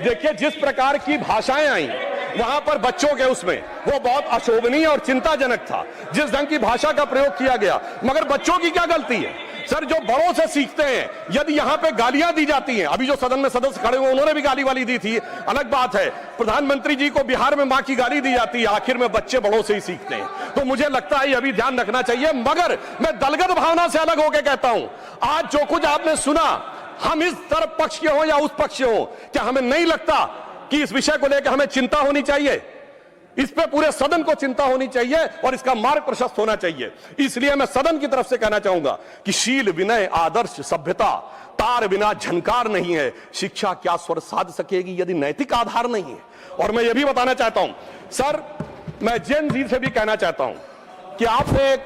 देखिए जिस प्रकार की भाषाएं आई वहां पर बच्चों के उसमें वो बहुत अशोभनीय और चिंताजनक था, जिस ढंग की भाषा का प्रयोग किया गया। मगर बच्चों की क्या गलती है सर, जो बड़ों से सीखते हैं। यदि यहां पे गालियां दी जाती हैं, अभी जो सदन में सदस्य खड़े हुए उन्होंने भी गाली वाली दी थी, अलग बात है। प्रधानमंत्री जी को बिहार में मां की गाली दी जाती है, आखिर में बच्चे बड़ों से ही सीखते हैं। तो मुझे लगता है ये भी ध्यान रखना चाहिए। मगर मैं दलगत भावना से अलग होकर कहता हूं, आज जो कुछ आपने सुना, हम इस तरफ पक्ष के हो या उस पक्ष के हो, क्या हमें नहीं लगता कि इस विषय को लेकर हमें चिंता होनी चाहिए? इस पे पूरे सदन को चिंता होनी चाहिए और इसका मार्ग प्रशस्त होना चाहिए। इसलिए मैं सदन की तरफ से कहना चाहूंगा कि शील, विनय, आदर्श, सभ्यता तार बिना झनकार नहीं है। शिक्षा क्या स्वर साध सकेगी यदि नैतिक आधार नहीं है? और मैं यह भी बताना चाहता हूं सर, मैं जेन जी से भी कहना चाहता हूं कि आपने एक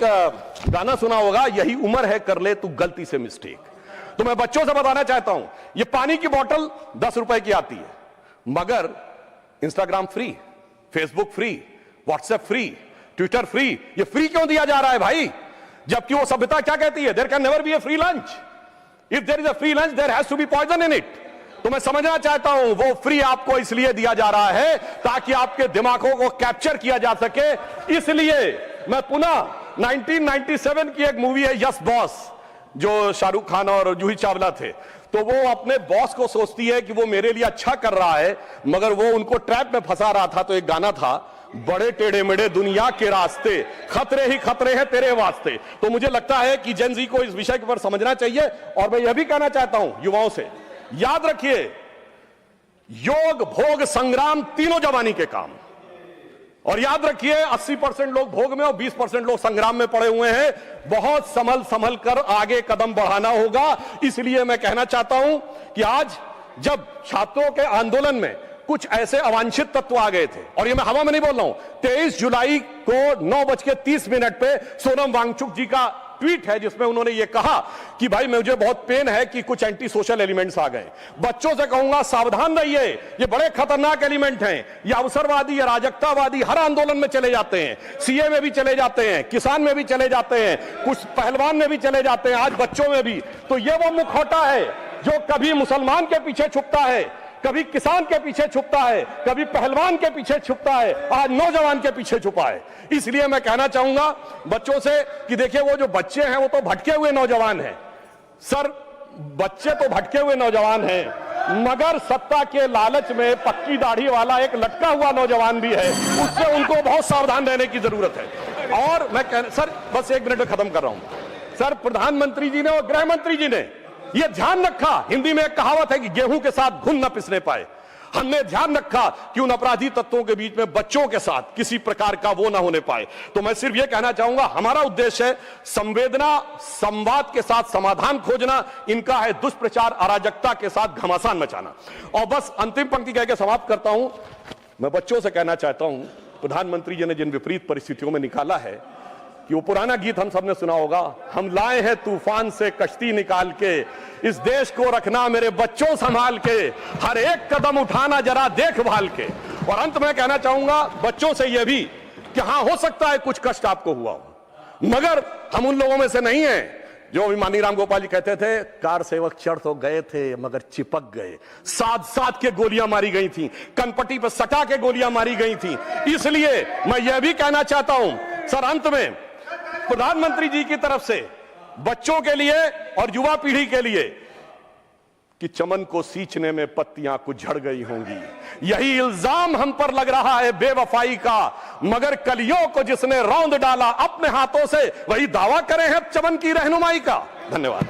गाना सुना होगा, यही उम्र है कर ले तू गलती से मिस्टेक। तो मैं बच्चों से बताना चाहता हूं, ये पानी की बोतल 10 रुपए की आती है, मगर Instagram free, Facebook free, WhatsApp free, Twitter free. ये फ्री क्यों दिया जा रहा है भाई? जबकि वो सभ्यता क्या कहती है, there can never be a free lunch. If there is a free lunch there has to be poison in it. तो मैं समझना चाहता हूं वो फ्री आपको इसलिए दिया जा रहा है ताकि आपके दिमागों को कैप्चर किया जा सके। इसलिए मैं पुनः 1997 की एक मूवी है यस बॉस, जो शाहरुख खान और जूही चावला थे, तो वो अपने बॉस को सोचती है कि वो मेरे लिए अच्छा कर रहा है, मगर वो उनको ट्रैप में फंसा रहा था। तो एक गाना था, बड़े टेढ़े मेढ़े दुनिया के रास्ते, खतरे ही खतरे हैं तेरे वास्ते। तो मुझे लगता है कि जेन जी को इस विषय के ऊपर समझना चाहिए। और मैं यह भी कहना चाहता हूं युवाओं से, याद रखिए योग, भोग, संग्राम तीनों जवानी के काम। और याद रखिए 80% लोग भोग में और 20% लोग संग्राम में पड़े हुए हैं। बहुत संभल कर आगे कदम बढ़ाना होगा। इसलिए मैं कहना चाहता हूं कि आज जब छात्रों के आंदोलन में कुछ ऐसे अवांछित तत्व आ गए थे, और ये मैं हवा में नहीं बोल रहा हूं, 23 जुलाई को 9:30 पे सोनम वांगचुक जी का ट्वीट है जिसमें उन्होंने ये कहा कि भाई मुझे बहुत पेन है कि कुछ एंटी सोशल एलिमेंट्स आ गए। बच्चों से कहूंगा सावधान रहिए, ये बड़े खतरनाक एलिमेंट हैं। ये अवसरवादी, अराजकतावादी हर आंदोलन में चले जाते हैं, सीए में भी चले जाते हैं, किसान में भी चले जाते हैं, कुछ पहलवान में भी चले जाते हैं, आज बच्चों में भी। तो ये वो मुखौटा है जो कभी मुसलमान के पीछे छुपता है, कभी किसान के पीछे छुपता है, कभी पहलवान के पीछे छुपता है, आज नौजवान के पीछे छुपा है। इसलिए मैं कहना चाहूंगा बच्चों से कि देखिए वो जो बच्चे हैं वो तो भटके हुए नौजवान हैं सर, बच्चे तो भटके हुए नौजवान हैं, मगर सत्ता के लालच में पक्की दाढ़ी वाला एक लटका हुआ नौजवान भी है, उससे उनको बहुत सावधान रहने की जरूरत है। और मैं सर बस 1 मिनट में खत्म कर रहा हूं सर, प्रधानमंत्री जी ने और गृह मंत्री जी ने यह ध्यान रखा, हिंदी में एक कहावत है कि गेहूं के साथ घुन न पिसने पाए। हमने ध्यान रखा कि उन अपराधी तत्वों के बीच में बच्चों के साथ किसी प्रकार का वो ना होने पाए। तो मैं सिर्फ ये कहना चाहूंगा, हमारा उद्देश्य है संवेदना, संवाद के साथ समाधान खोजना, इनका है दुष्प्रचार, अराजकता के साथ घमासान मचाना। और बस अंतिम पंक्ति कह के समाप्त करता हूं, मैं बच्चों से कहना चाहता हूं, प्रधानमंत्री जी ने जिन विपरीत परिस्थितियों में निकाला है कि वो पुराना गीत हम सबने सुना होगा, हम लाए हैं तूफान से कश्ती निकाल के, इस देश को रखना मेरे बच्चों संभाल के, हर एक कदम उठाना जरा देखभाल के। और अंत में कहना चाहूंगा बच्चों से यह भी कि हां हो सकता है कुछ कष्ट आपको हुआ हो, मगर हम उन लोगों में से नहीं हैं जो माननीय राम गोपाल जी कहते थे, कार सेवक चढ़ तो गए थे मगर चिपक गए, साथ के गोलियां मारी गई थी, कनपट्टी पर सटा के गोलियां मारी गई थी। इसलिए मैं यह भी कहना चाहता हूं सर, अंत में प्रधानमंत्री जी की तरफ से बच्चों के लिए और युवा पीढ़ी के लिए कि चमन को सींचने में पत्तियां कुछ झड़ गई होंगी, यही इल्जाम हम पर लग रहा है बेवफाई का, मगर कलियों को जिसने रौंद डाला अपने हाथों से, वही दावा करे हैं चमन की रहनुमाई का। धन्यवाद।